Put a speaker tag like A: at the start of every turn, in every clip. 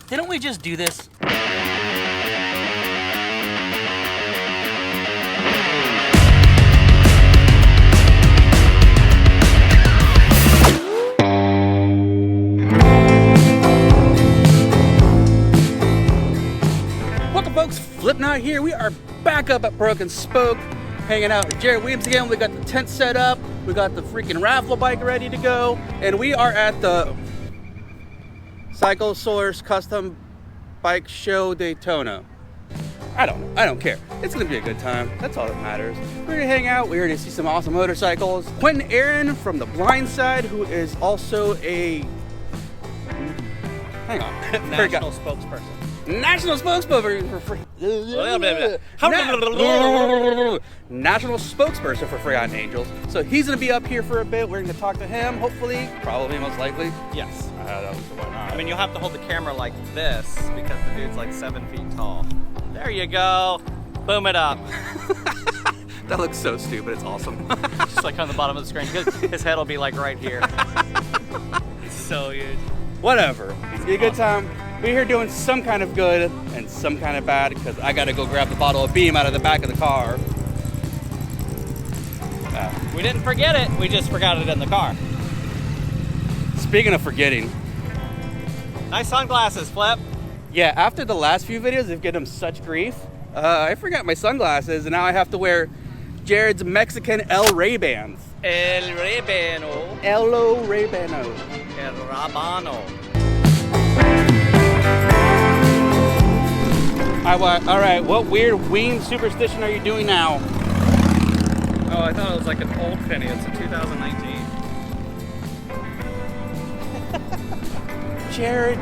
A: Didn't we just do this? Welcome folks, Flipknot here. We are back up at Broken Spoke, hanging out with Jared Williams again. We got the tent set up, we got the freaking raffle bike ready to go, and we are at the Cycle Source Custom Bike Show Daytona. I don't care. It's gonna be a good time. That's all that matters. We're gonna hang out. We're gonna see some awesome motorcycles. Quentin Aaron from The Blind Side, who is also a
B: national spokesperson.
A: National spokesperson for National spokesperson for Forgotten Angels. So he's gonna be up here for a bit. We're gonna talk to him, hopefully, probably, most likely.
B: Yes. I mean, you'll have to hold the camera like this because the dude's like 7 feet tall. There you go. Boom it up.
A: That looks so stupid. It's awesome.
B: Just like on the bottom of the screen. His head will be like right here. It's so huge.
A: Whatever. It's gonna be a good time. We're here doing some kind of good and some kind of bad because I gotta go grab the bottle of Beam out of the back of the car.
B: We didn't forget it. We just forgot it in the car.
A: Speaking of forgetting.
B: Nice sunglasses, Flip.
A: Yeah, after the last few videos, they've given him such grief. I forgot my sunglasses, and now I have to wear Jared's Mexican El Ray-Bans.
B: El Ray-Bano.
A: El Ray-Bano.
B: El Rabano.
A: All right, what weird ween superstition are you doing now?
B: Oh, I thought it was like an old penny. It's a 2019.
A: Jared.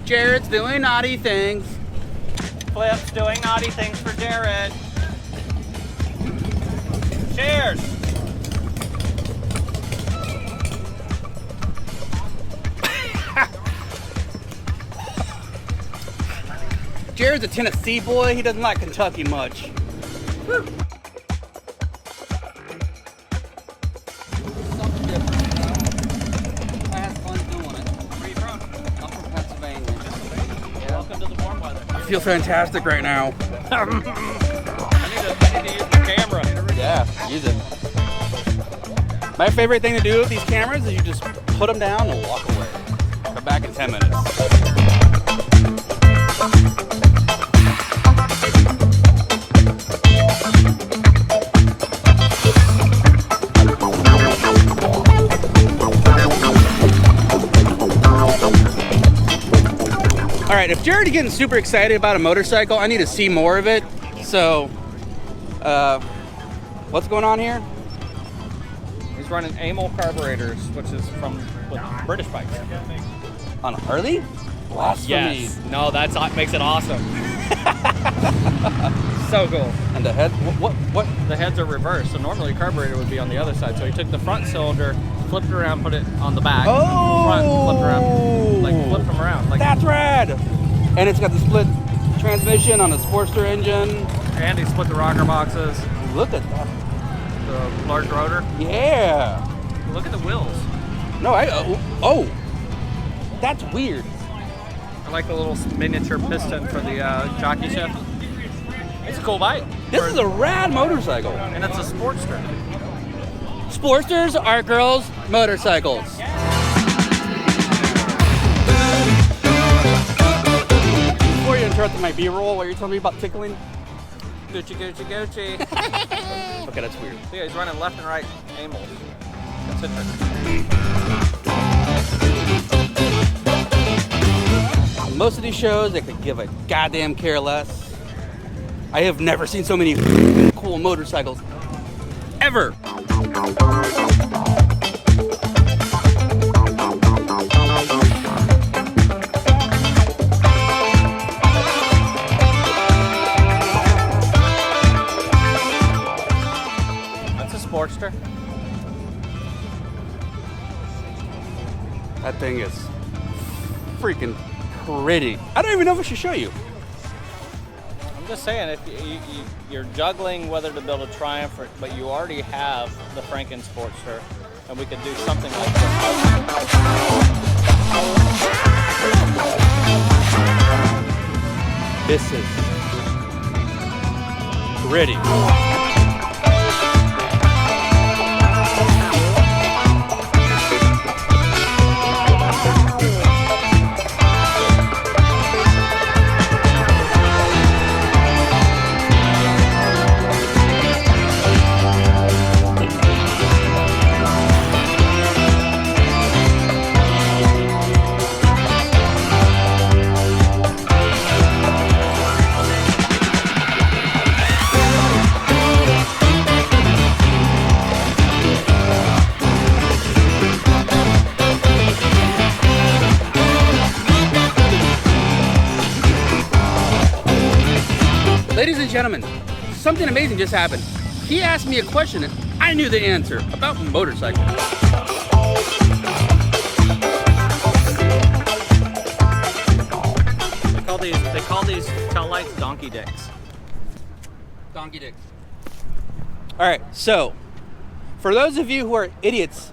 A: Jared's doing naughty things.
B: Flip's doing naughty things for Jared. Cheers!
A: Jared's a Tennessee boy. He doesn't like Kentucky much. Woo. I feel fantastic right now.
B: I need to use the camera.
A: Yeah, use it. My favorite thing to do with these cameras is you just put them down and walk away. Come back in 10 minutes. All right, if Jared's getting super excited about a motorcycle, I need to see more of it. So, what's going on here?
B: He's running Amel carburetors, which is from British bikes.
A: On a Harley? Blasphemy.
B: Yes. No, that's what makes it awesome. So cool.
A: And the head? What?
B: The heads are reversed. So normally a carburetor would be on the other side. So he took the front cylinder, flipped it around, put it on the back.
A: Oh!
B: Front, flipped around. Like flipped them around. Like,
A: that's rad! And it's got the split transmission on a Sportster engine.
B: And he split the rocker boxes.
A: Look at that.
B: The large rotor.
A: Yeah.
B: Look at the wheels.
A: No, oh. That's weird.
B: I like the little miniature piston for the jockey shift. It's a cool bike.
A: This is a rad motorcycle.
B: And it's a Sportster.
A: Sportsters are girls' motorcycles. Before you interrupted my B-roll, what you're telling me about tickling?
B: Gucci.
A: Okay, that's weird.
B: Yeah, he's running left and right Amel. That's interesting.
A: Most of these shows, they could give a goddamn care less. I have never seen so many cool motorcycles ever.
B: Sportster?
A: That thing is freaking pretty. I don't even know if I should show you.
B: I'm just saying, if you're juggling whether to build a Triumph, but you already have the Franken Sportster, and we could do something like this.
A: This is pretty. Ladies and gentlemen, something amazing just happened. He asked me a question and I knew the answer about motorcycles.
B: They call these tail lights donkey dicks.
A: Donkey dicks. All right, so for those of you who are idiots,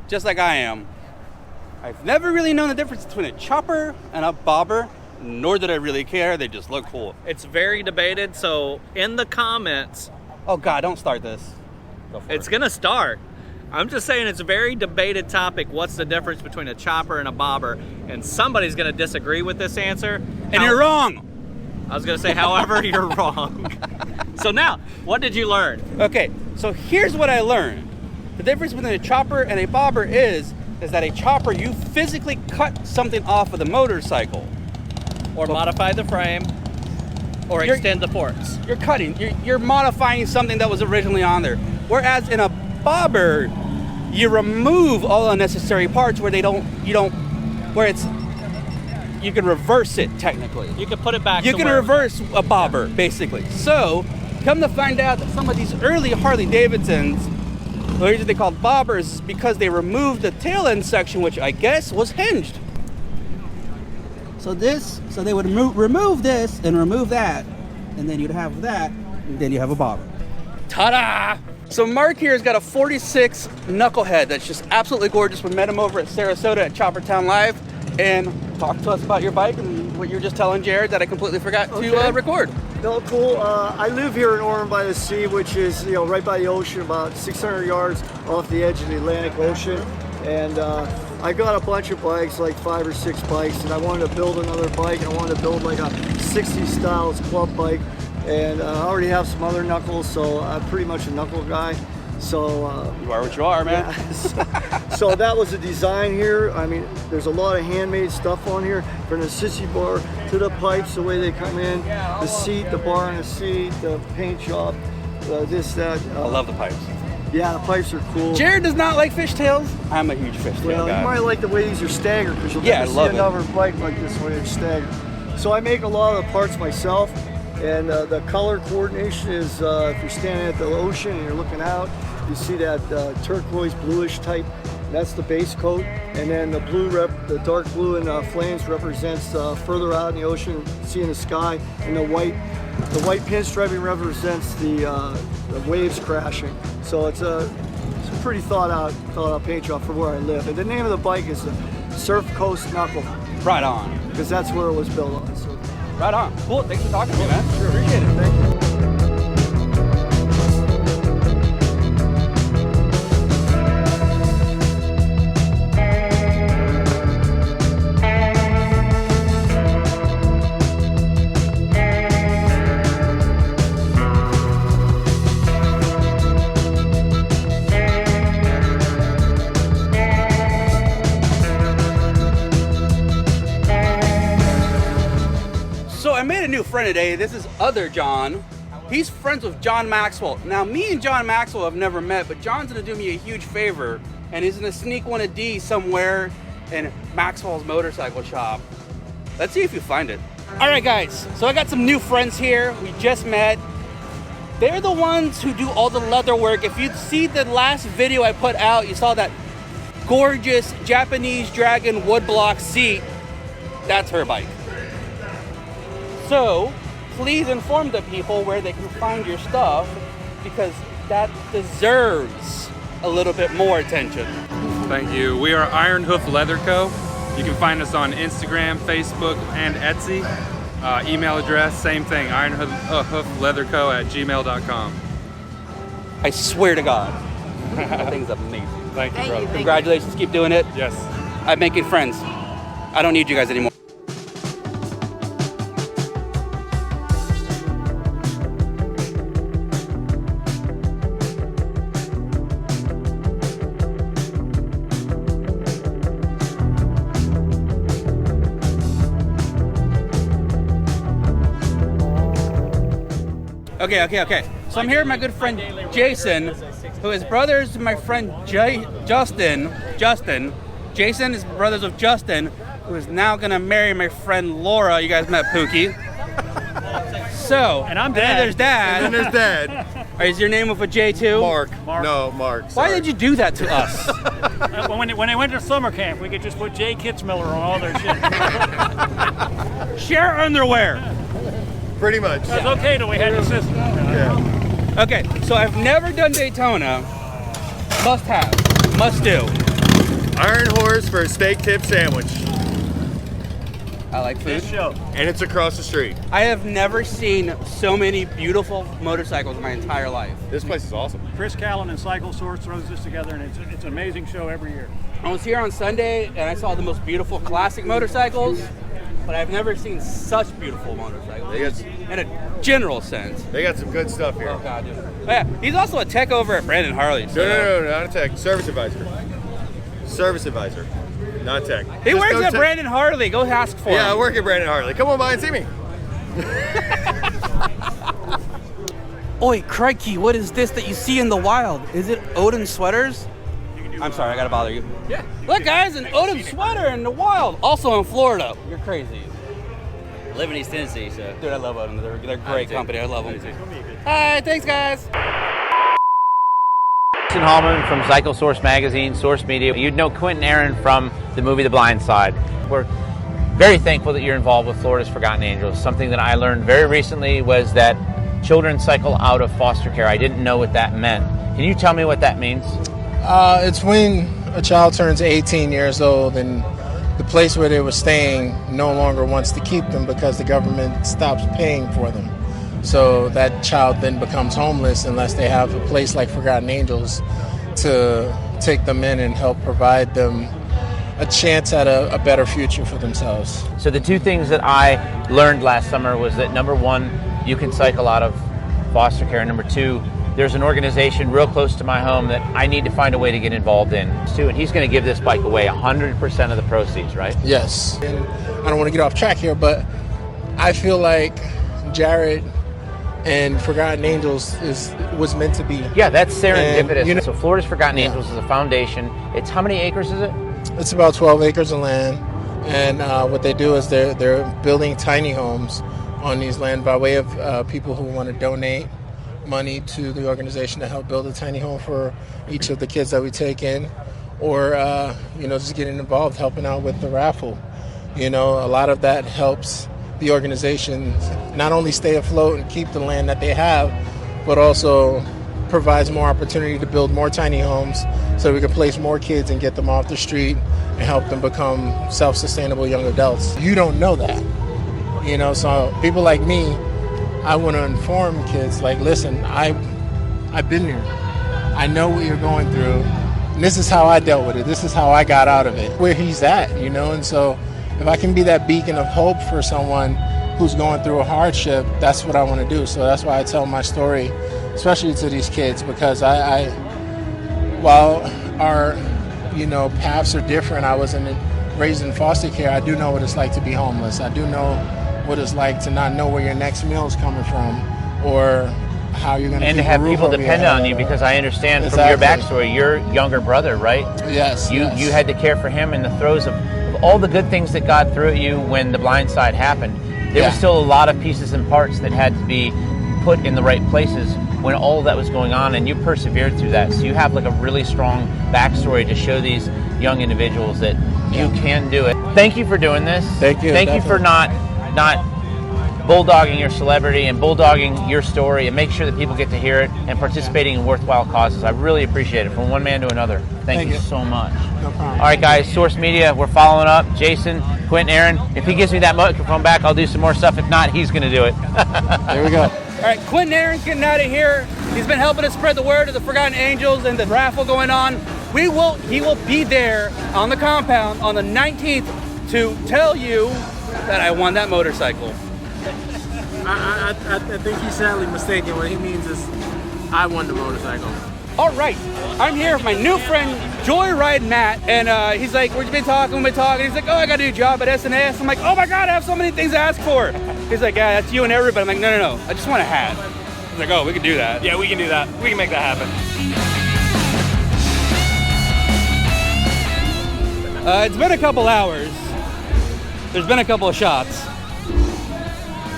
A: just like I am, I've never really known the difference between a chopper and a bobber, nor did I really care. They just look cool.
B: It's very debated, so in the comments...
A: Oh God, don't start this.
B: It's gonna start. I'm just saying it's a very debated topic. What's the difference between a chopper and a bobber? And somebody's gonna disagree with this answer.
A: And you're wrong.
B: I was gonna say, however, you're wrong. So now, what did you learn?
A: Okay, so here's what I learned. The difference between a chopper and a bobber is that a chopper, you physically cut something off of the motorcycle.
B: Or modify the frame, or extend the forks.
A: You're cutting, you're modifying something that was originally on there. Whereas in a bobber, you remove all unnecessary parts where you can reverse it technically.
B: You can put it back.
A: You can reverse a bobber, basically. So, come to find out that some of these early Harley Davidsons, the reason they called bobbers is because they removed the tail end section, which I guess was hinged. So they would remove this and remove that, and then you'd have that, and then you have a bobber. Ta-da! So Mark here has got a 46 knucklehead that's just absolutely gorgeous. We met him over at Sarasota at Chopper Town Live, and talk to us about your bike and what you were just telling Jared that I completely forgot to record.
C: No, cool. I live here in Orem by the Sea, which is right by the ocean, about 600 yards off the edge of the Atlantic Ocean, and I got a bunch of bikes, like 5 or 6 bikes, and I wanted to build another bike, and I wanted to build like a 60s styles club bike, and I already have some other knuckles, so I'm pretty much a knuckle guy. So
A: you are what you are, man.
C: Yeah. So that was the design here. I mean, there's a lot of handmade stuff on here, from the sissy bar to the pipes, the way they come in, the seat, the bar on the seat, the paint job, this, that.
A: I love the pipes.
C: Yeah, the pipes are cool.
A: Jared does not like fishtails. I'm a huge fishtail guy.
C: You might like the way these are staggered, because you'll never see another bike like this where they're staggered. So I make a lot of the parts myself, and the color coordination is if you're standing at the ocean and you're looking out, you see that turquoise bluish type. That's the base coat, and then the blue the dark blue and flames represents further out in the ocean, seeing the sky, and the white pinstriping represents the waves crashing. So it's a pretty thought out paint job for where I live. And the name of the bike is the Surf Coast Knuckle.
A: Right on.
C: Because that's where it was built on. So.
A: Right on. Cool. Thanks for talking to me, man.
C: Sure.
A: Appreciate it.
C: Thank you.
A: I made a new friend today. This is other John. He's friends with John Maxwell. Now, me and John Maxwell have never met, but John's gonna do me a huge favor, and he's gonna sneak one a D somewhere in Maxwell's motorcycle shop. Let's see if you find it. All right, guys, so I got some new friends here. We just met. They're the ones who do all the leather work. If you see the last video I put out, you saw that gorgeous Japanese dragon woodblock seat. That's her bike. So please inform the people where they can find your stuff, because that deserves a little bit more attention.
D: Thank you. We are Iron Hoof Leather Co. You can find us on Instagram, Facebook, and Etsy. Email address, same thing, ironhoofleatherco@gmail.com.
A: I swear to God, that thing's amazing.
D: Thank you, brother.
A: Congratulations, keep doing it.
D: Yes.
A: I'm making friends. I don't need you guys anymore. Okay. So I'm here with my good friend Jason, who is brothers to my friend Justin. Jason is brothers with Justin, who is now gonna marry my friend Laura. You guys met Pookie. So,
E: and I'm
A: and
E: Dad.
A: then there's Dad.
F: And then there's Dad.
A: Is your name with a J too?
F: Mark. No, Mark.
A: Why did you do that to us?
E: When they went to summer camp, we could just put Jay Kitzmiller on all their shit.
A: Share underwear.
F: Pretty much.
E: It was okay till we had the system.
F: Yeah.
A: Okay, so I've never done Daytona. Must have. Must do.
F: Iron Horse for a steak tip sandwich.
A: I like food.
E: This show.
F: And it's across the street.
A: I have never seen so many beautiful motorcycles in my entire life.
F: This place is awesome.
E: Chris Callan and Cycle Source throws this together, and it's an amazing show every year.
A: I was here on Sunday and I saw the most beautiful classic motorcycles, but I've never seen such beautiful motorcycles in a general sense.
F: They got some good stuff here.
A: Oh, God, dude. Oh, yeah, he's also a tech over at Brandon Harley. So.
F: No, not a tech. Service advisor. Service advisor. Not tech.
A: He
F: Just
A: works
F: go
A: at Brandon Harley. Go ask for him.
F: Yeah, I work at Brandon Harley. Come on by and see me.
A: Oi, crikey, what is this that you see in the wild? Is it Odin sweaters? I'm sorry, I gotta bother you.
F: Yeah.
A: Look, guys, an Odin sweater in the wild. Also in Florida. You're crazy.
G: I live in East Tennessee, so.
A: Dude, I love Odin. They're a great company. I love them.
G: too.
A: Hi, thanks, guys.
H: Jason Hallman from Cycle Source Magazine, Source Media. You'd know Quentin Aaron from the movie The Blind Side. We're very thankful that you're involved with Florida's Forgotten Angels. Something that I learned very recently was that children cycle out of foster care. I didn't know what that meant. Can you tell me what that means?
I: It's when a child turns 18 years old and the place where they were staying no longer wants to keep them because the government stops paying for them. So that child then becomes homeless unless they have a place like Forgotten Angels to take them in and help provide them a chance at a better future for themselves.
H: So the two things that I learned last summer was that number one, you can cycle out of foster care. And number two, there's an organization real close to my home that I need to find a way to get involved in too. And he's going to give this bike away 100% of the proceeds, right?
I: Yes. And I don't want to get off track here, but I feel like Jared and Forgotten Angels was meant to be.
H: Yeah, that's serendipitous.
I: And,
H: so Florida's Forgotten Angels is a foundation. It's how many acres is it?
I: It's about 12 acres of land. And what they do is they're building tiny homes on these land by way of people who want to donate money to the organization to help build a tiny home for each of the kids that we take in, or just getting involved, helping out with the raffle. A lot of that helps the organization not only stay afloat and keep the land that they have, but also provides more opportunity to build more tiny homes so we can place more kids and get them off the street and help them become self-sustainable young adults. You don't know that, so people like me, I want to inform kids, like, listen, I've been there. I know what you're going through. And this is how I dealt with it. This is how I got out of it. Where he's at, and so if I can be that beacon of hope for someone who's going through a hardship, that's what I want to do. So that's why I tell my story, especially to these kids, because I while our, paths are different, I wasn't raised in foster care, I do know what it's like to be homeless. I do know what it's like to not know where your next meal is coming from or how you're going to
H: and to have people depend on you, because I understand from your backstory, your younger brother, right?
I: Yes.
H: You had to care for him in the throes of all the good things that God threw at you when the blind side happened. There were still a lot of pieces and parts that had to be put in the right places when all of that was going on, and you persevered through that. So you have like a really strong backstory to show these young individuals that you can do it. Thank you for doing this.
I: Thank you.
H: Thank you for not bulldogging your celebrity and bulldogging your story and make sure that people get to hear it and participating in worthwhile causes. I really appreciate it from one man to another. Thank you so much.
I: No problem.
H: All right, guys, Source Media, we're following up. Jason, Quentin, Aaron, if he gives me that microphone back, I'll do some more stuff. If not, he's going to do it.
I: There we go.
A: All right, Quentin Aaron's getting out of here. He's been helping us spread the word of the Forgotten Angels and the raffle going on. He will be there on the compound on the 19th to tell you that I won that motorcycle.
I: I think he's sadly mistaken. What he means is I won the motorcycle.
A: All right, I'm here with my new friend, Joyride Matt, and he's like, we've been talking. He's like, oh, I got a new job at S&S. I'm like, oh my God, I have so many things to ask for. He's like, yeah, that's you and everybody. I'm like, no, I just want a hat. He's like, oh, we can do that.
E: Yeah, we can do that. We can make that happen.
A: It's been a couple hours. There's been a couple of shots.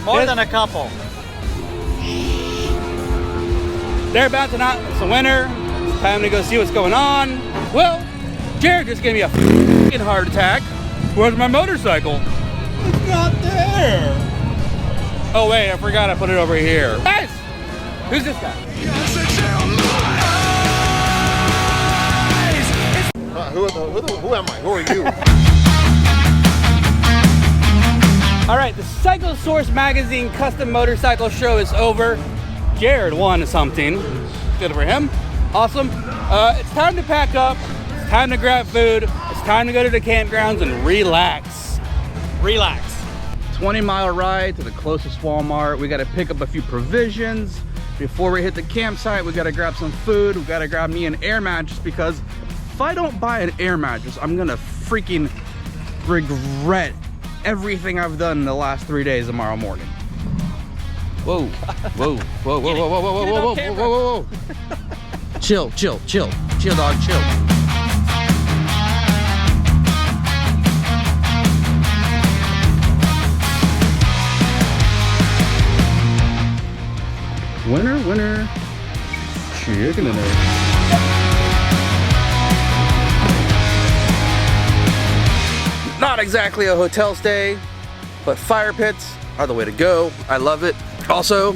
B: More than a couple.
A: They're about to not. It's the winter. It's time to go see what's going on. Well, Jared just gave me a f***ing heart attack. Where's my motorcycle? It's not there. Oh wait, I forgot I put it over here. Guys, who's this guy?
F: Who am I? Who are you?
A: All right, the Cycle Source Magazine Custom Motorcycle Show is over. Jared won something. Good for him. Awesome. It's time to pack up. It's time to grab food. It's time to go to the campgrounds and relax.
B: Relax.
A: 20-mile ride to the closest Walmart. We got to pick up a few provisions. Before we hit the campsite, we got to grab some food. We got to grab me an air mattress because if I don't buy an air mattress, I'm going to freaking regret everything I've done in the last 3 days tomorrow morning. Whoa, whoa, whoa, whoa, whoa, whoa, whoa, whoa, whoa, whoa, whoa. Chill, chill, chill, chill, dog, chill. Winner, chicken dinner. Not exactly a hotel stay, but fire pits are the way to go. I love it. Also,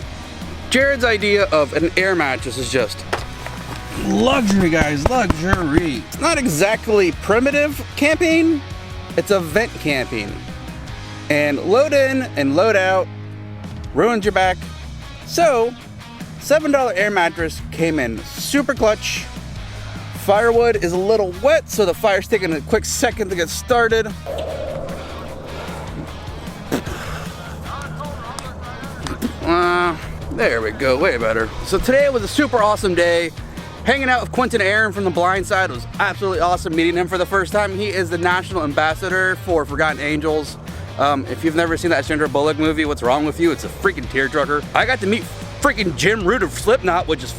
A: Jared's idea of an air mattress is just luxury, guys, luxury. It's not exactly primitive camping, it's event camping. And load in and load out ruins your back. So, $7 air mattress came in super clutch. Firewood is a little wet, so the fire's taking a quick second to get started. There we go, way better. So today was a super awesome day. Hanging out with Quentin Aaron from The Blind Side was absolutely awesome. Meeting him for the first time. He is the national ambassador for Forgotten Angels. If you've never seen that Sandra Bullock movie, What's Wrong With You? It's a freaking tearjerker. I got to meet freaking Jim Root of Slipknot, which is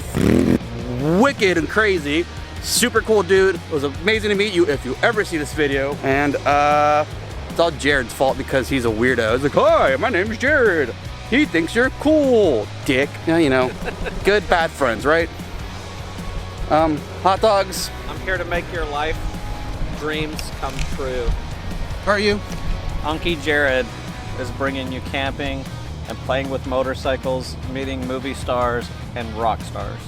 A: wicked and crazy. Super cool dude. It was amazing to meet you if you ever see this video. And it's all Jared's fault because he's a weirdo. I was like, hi, my name's Jared. He thinks you're cool, dick. Yeah, you know, good, bad friends, right? Hot dogs.
B: I'm here to make your life dreams come true.
A: How are you?
B: Unky Jared is bringing you camping and playing with motorcycles, meeting movie stars and rock stars.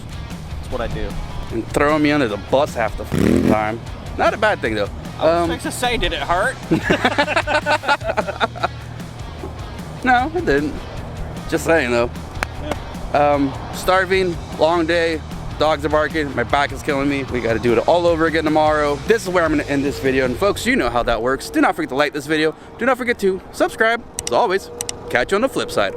B: That's what I do.
A: And throwing me under the bus half the time. Not a bad thing though.
B: I was fixing to say, did it hurt?
A: No, it didn't. Just saying though. Yeah. Starving, long day, dogs are barking, my back is killing me. We gotta do it all over again tomorrow. This is where I'm gonna end this video. And folks, you know how that works. Do not forget to like this video. Do not forget to subscribe. As always, catch you on the flip side.